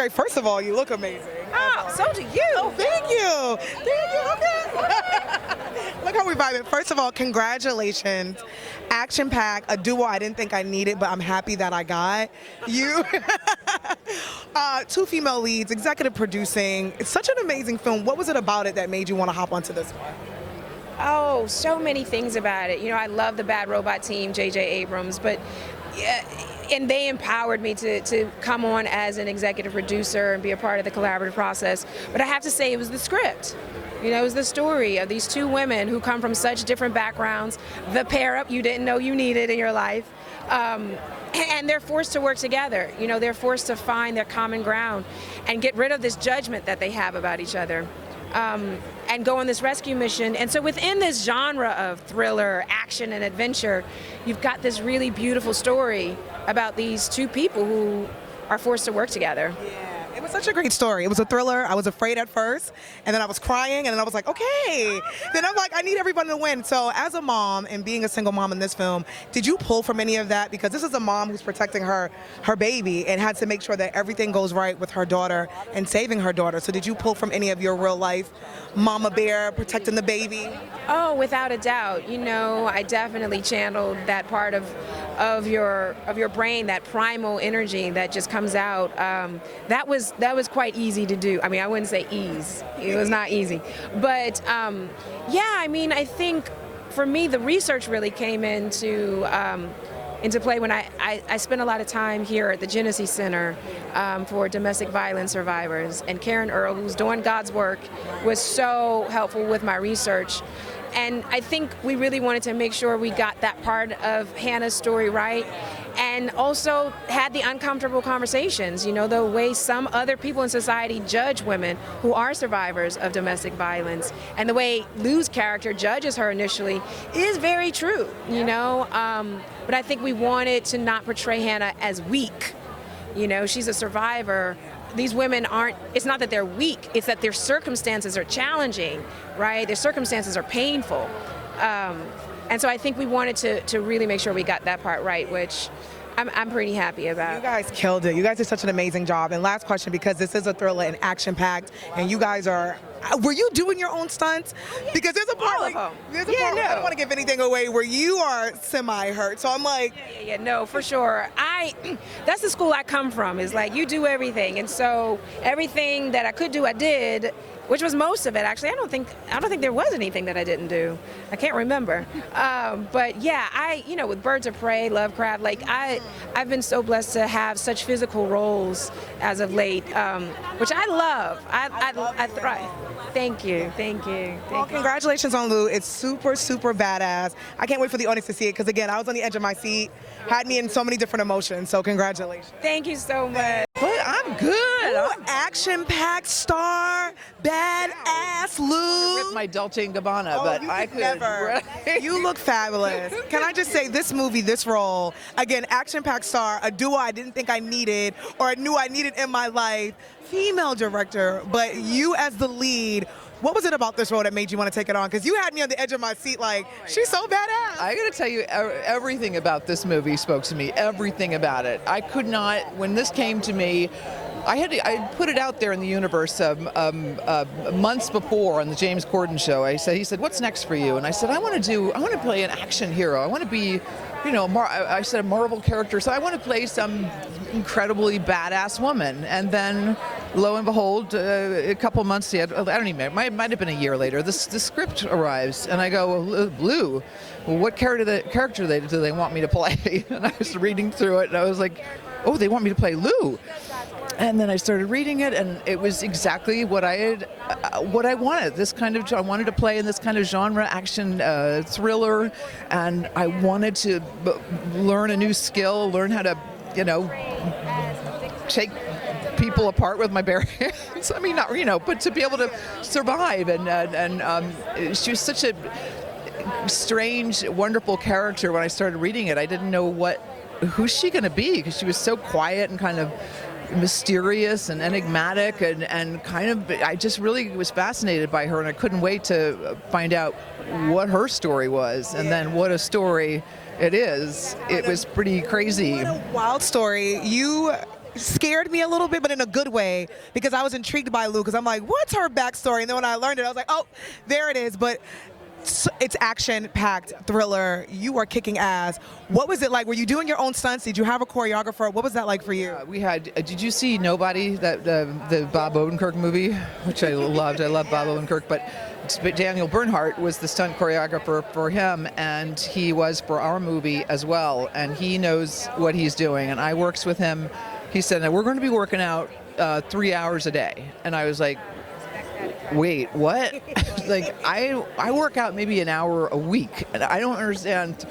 great. First of all, you look amazing. Oh, so do you. Oh, thank you. Thank you. Okay. Look how we vibing. First of all, congratulations. Action-packed, a duo I didn't think I needed, but I'm happy that I got. You, two female leads, executive producing. It's such an amazing film. What was it about it that made you want to hop onto this one? Oh, so many things about it. You know, I love the Bad Robot team, J.J. Abrams, but yeah, and they empowered me to come on as an executive producer and be a part of the collaborative process. But I have to say it was the script. You know, it was the story of these two women who come from such different backgrounds, the pair up you didn't know you needed in your life, and they're forced to work together. You know, they're forced to find their common ground and get rid of this judgment that they have about each other. And go on this rescue mission. And so within this genre of thriller, action, and adventure, you've got this really beautiful story about these two people who are forced to work together. Yeah. It was such a great story. It was a thriller. I was afraid at first, and then I was crying, and then I was like, okay. Then I'm like, I need everybody to win. So as a mom and being a single mom in this film, did you pull from any of that? Because this is a mom who's protecting her baby and had to make sure that everything goes right with her daughter and saving her daughter. So did you pull from any of your real life mama bear protecting the baby? Oh, without a doubt. You know, I definitely channeled that part of your brain, that primal energy that just comes out. That was quite easy to do. I mean, I wouldn't say ease. It was not easy. But yeah, I mean, I think for me, the research really came into play when I spent a lot of time here at the Jurnee Center for domestic violence survivors. And Karen Earl, who's doing God's work, was so helpful with my research. And I think we really wanted to make sure we got that part of Hannah's story right, and also had the uncomfortable conversations. You know, the way some other people in society judge women who are survivors of domestic violence, and the way Lou's character judges her initially is very true, you know. But I think we wanted to not portray Hannah as weak. You know, she's a survivor. These women aren't, it's not that they're weak, it's that their circumstances are challenging, right? Their circumstances are painful. And so I think we wanted to really make sure we got that part right, which I'm pretty happy about. You guys killed it. You guys did such an amazing job. And last question, because this is a thriller and action-packed, and you guys are, were you doing your own stunts? Because there's a part, like, there's a part, I don't want to give anything away, where you are semi-hurt. So I'm like, yeah, no, for sure. That's the school I come from, is like, you do everything. And so everything that I could do, I did, which was most of it, actually. I don't think there was anything that I didn't do. I can't remember. But yeah, you know, with Birds of Prey, Lovecraft, like I've been so blessed to have such physical roles as of late, which I love. I thrive. Thank you. Well, congratulations on Lou. It's super, super badass. I can't wait for the audience to see it, because again, I was on the edge of my seat, had me in so many different emotions, so congratulations. Thank you so much. But I'm good. Action-packed star, badass Lou. Rip my Dolce & Gabbana, but I could never. You look fabulous. Can I just say, this movie, this role, again, action-packed star, a duo I didn't think I needed or knew I needed in my life, female director, but you as the lead. What was it about this role that made you want to take it on? Because you had me on the edge of my seat like, she's so badass. I gotta tell you, everything about this movie spoke to me, everything about it. I could not, when this came to me, I put it out there in the universe months before on the James Corden show. He said, what's next for you? And I said, I want to play an action hero. I want to be, you know, I said a Marvel character, so I want to play some incredibly badass woman. And then, lo and behold, a couple months, I don't even know, it might have been a year later, the script arrives, and I go, Lou, what character do they want me to play? And I was reading through it, and I was like, oh, they want me to play Lou. And then I started reading it, and it was exactly what I wanted. I wanted to play in this kind of genre, action thriller, and I wanted to learn a new skill, learn how to, you know, take people apart with my bare hands. I mean, not, you know, but to be able to survive. And she was such a strange, wonderful character. When I started reading it, I didn't know who's she going to be, because she was so quiet and kind of mysterious and enigmatic, and kind of, I just really was fascinated by her, and I couldn't wait to find out what her story was, and then what a story it is. It was pretty crazy. What a wild story. You scared me a little bit, but in a good way, because I was intrigued by Lou, because I'm like, what's her backstory? And then when I learned it, I was like, oh, there it is. But it's action-packed thriller. You are kicking ass. What was it like? Were you doing your own stunts? Did you have a choreographer? What was that like for you? We had. Did you see Nobody, that the Bob Odenkirk movie, which I loved. I love Bob Odenkirk, but Daniel Bernhardt was the stunt choreographer for him, and he was for our movie as well. And he knows what he's doing. And I works with him. He said, "We're going to be working out 3 hours a day," and I was like, wait, what? Like, I work out maybe an hour a week, and I don't understand.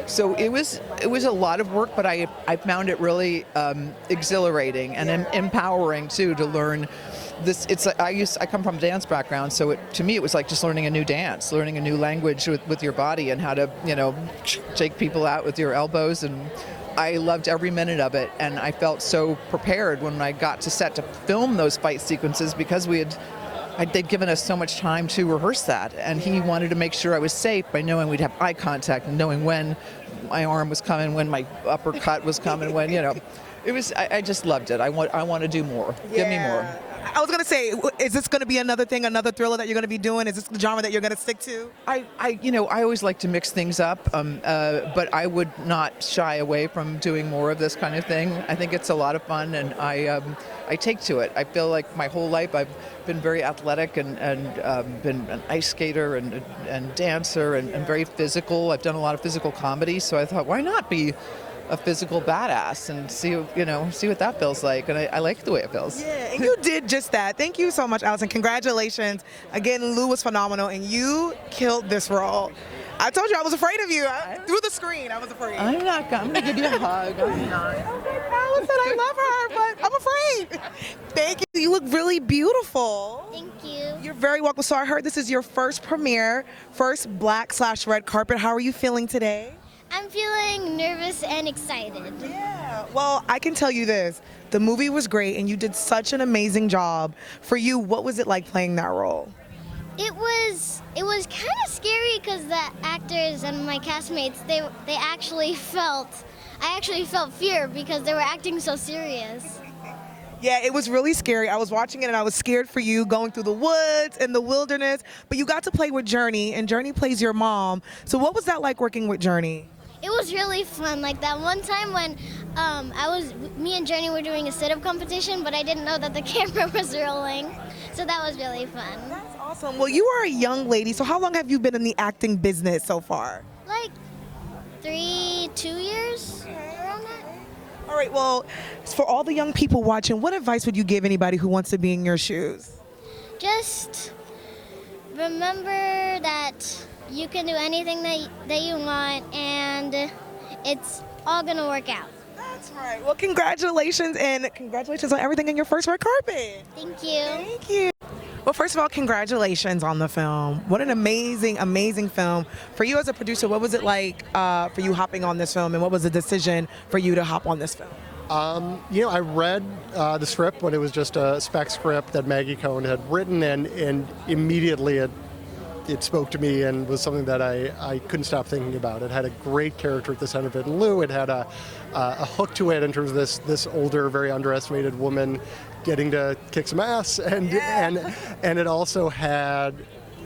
So it was a lot of work, but I found it really exhilarating and empowering too, to learn this. It's like I come from a dance background, so to me it was like just learning a new dance, learning a new language with your body, and how to take people out with your elbows. And I loved every minute of it, and I felt so prepared when I got to set to film those fight sequences, because they'd given us so much time to rehearse that, and he wanted to make sure I was safe by knowing we'd have eye contact and knowing when my arm was coming, when my uppercut was coming, when it was. I just loved it. I want to do more. Yeah. Give me more. I was gonna say, is this gonna be another thriller that you're gonna be doing? Is this the genre that you're gonna stick to? I always like to mix things up, but I would not shy away from doing more of this kind of thing. I think it's a lot of fun, and I take to it. I feel like my whole life I've been very athletic and been an ice skater and dancer and very physical. I've done a lot of physical comedy, so I thought, why not be a physical badass and see what that feels like, and I like the way it feels. Yeah, and you did just that. Thank you so much, Allison. Congratulations. Again, Lou was phenomenal, and you killed this role. I told you I was afraid of you. Through the screen, I was afraid. I'm going to give you a hug. I'm not. Allison, I love her, but I'm afraid. Thank you. You look really beautiful. Thank you. You're very welcome. So I heard this is your first premiere, first black/red carpet. How are you feeling today? I'm feeling nervous and excited. Yeah. Well, I can tell you this. The movie was great, and you did such an amazing job. For you, what was it like playing that role? It was kind of scary, because the actors and my castmates, I actually felt fear, because they were acting so serious. Yeah, it was really scary. I was watching it, and I was scared for you going through the woods and the wilderness, but you got to play with Jurnee, and Jurnee plays your mom. So what was that like working with Jurnee? It was really fun. Like that one time when me and Jurnee were doing a sit-up competition, but I didn't know that the camera was rolling. So that was really fun. That's awesome. Well, you are a young lady, so how long have you been in the acting business so far? Like 2 years, around that. All right, well, for all the young people watching, what advice would you give anybody who wants to be in your shoes? Just remember that you can do anything that you want, and it's all gonna work out. That's right. Well, congratulations, and congratulations on everything in your first red carpet. Thank you. Thank you. Well, first of all, congratulations on the film. What an amazing, amazing film. For you as a producer, what was it like for you hopping on this film, and what was the decision for you to hop on this film? I read the script when it was just a spec script that Maggie Cohn had written, and immediately it spoke to me and was something that I couldn't stop thinking about. It had a great character at the center of it, and Lou. It had a hook to it in terms of this older, very underestimated woman getting to kick some ass, and it also had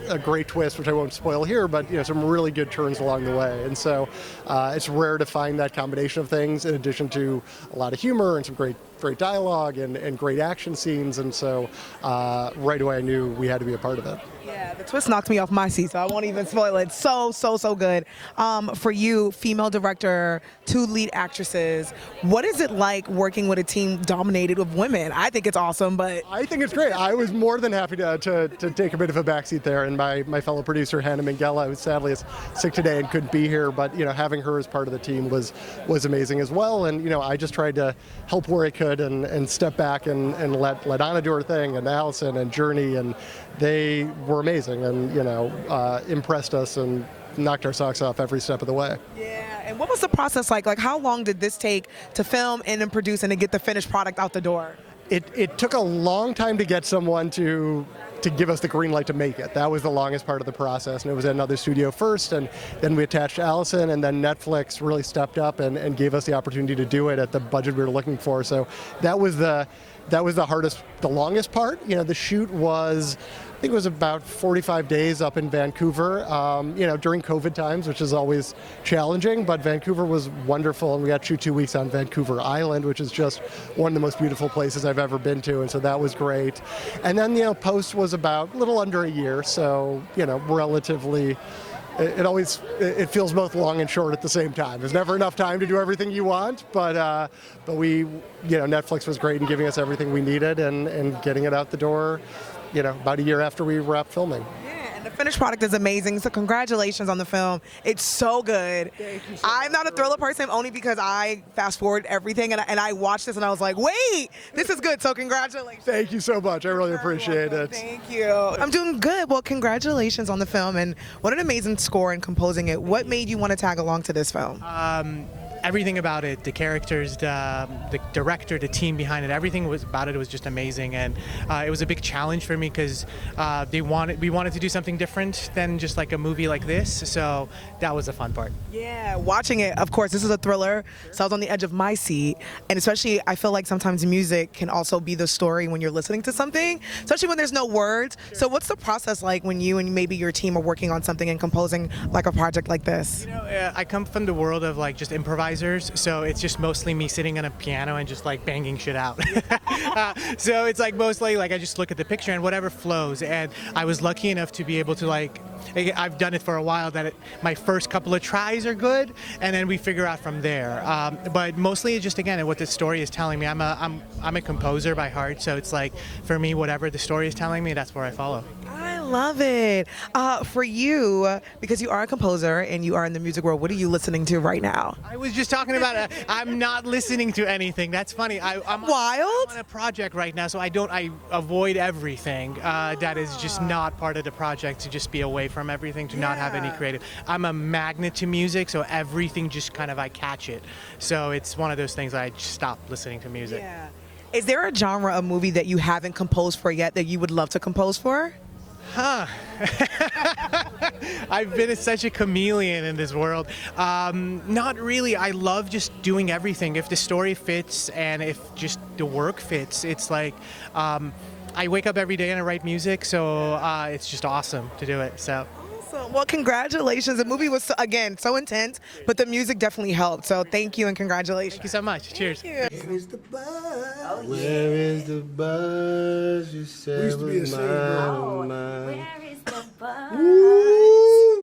a great twist, which I won't spoil here, but some really good turns along the way. And so it's rare to find that combination of things, in addition to a lot of humor and some great dialogue and great action scenes. And so right away I knew we had to be a part of it. Yeah, the twist knocked me off my seat, so I won't even spoil it. So good. For you, female director, 2 lead actresses, what is it like working with a team dominated with women? I think it's awesome, but... I think it's great. I was more than happy to take a bit of a backseat there, and my fellow producer, Hannah Minghella, who sadly is sick today and couldn't be here, but having her as part of the team was amazing as well. And I just tried to help where I could and step back and let Anna do her thing, and Allison and Jurnee, and they were amazing, and impressed us and knocked our socks off every step of the way. Yeah, and what was the process like? Like, how long did this take to film and then produce and to get the finished product out the door? It took a long time to get someone to to give us the green light to make it. That was the longest part of the process, and it was at another studio first, and then we attached Allison, and then Netflix really stepped up and gave us the opportunity to do it at the budget we were looking for. So that was the hardest, the longest part. You know, the shoot was, I think it was about 45 days up in Vancouver, during COVID times, which is always challenging, but Vancouver was wonderful, and we got to shoot 2 weeks on Vancouver Island, which is just one of the most beautiful places I've ever been to, and so that was great. And then, post was about a little under a year, so, relatively, it feels both long and short at the same time. There's never enough time to do everything you want, but we, Netflix was great in giving us everything we needed and getting it out the door, about a year after we wrapped filming. Yeah, and the finished product is amazing, so congratulations on the film. It's so good. Thank you so I'm not a thriller person only because I fast forward everything, and I watched this and I was like, wait, this is good, so congratulations. Thank you so much. I really appreciate it. Thank you. I'm doing good. Well, congratulations on the film, and what an amazing score in composing it. What made you want to tag along to this film? Everything about it, the characters, the director, the team behind it, everything about it was just amazing, and it was a big challenge for me because we wanted to do something different than just like a movie like this, so that was the fun part. Yeah, watching it, of course, this is a thriller, so I was on the edge of my seat, and especially I feel like sometimes music can also be the story when you're listening to something, especially when there's no words. So what's the process like when you and maybe your team are working on something and composing like a project like this? I come from the world of like just improvisers, so it's just mostly me sitting on a piano and just like banging shit out. So it's like mostly like I just look at the picture and whatever flows, and I was lucky enough to be able to I've done it for a while that my first couple of tries are good, and then we figure out from there. But mostly it's just, again, what the story is telling me. I'm a composer by heart, so it's like for me, whatever the story is telling me, that's where I follow. I love it. For you, because you are a composer and you are in the music world, what are you listening to right now? I was just talking about I'm not listening to anything. That's funny. I'm on a project right now, so I avoid everything that is just not part of the project, to just be away from everything, to not have any creative. I'm a magnet to music, so everything just kind of I catch it. So it's one of those things I just stop listening to music. Yeah. Is there a genre of movie that you haven't composed for yet that you would love to compose for? I've been such a chameleon in this world. Not really. I love just doing everything. If the story fits and if just the work fits, it's like I wake up every day and I write music, so it's just awesome to do it. So. Awesome. Well, congratulations. The movie was, again, so intense, but the music definitely helped. So thank you and congratulations. Thank you so much. Cheers. Thank you. Where is the buzz? Where is the buzz? You said was mine. Where is the buzz? Ooh.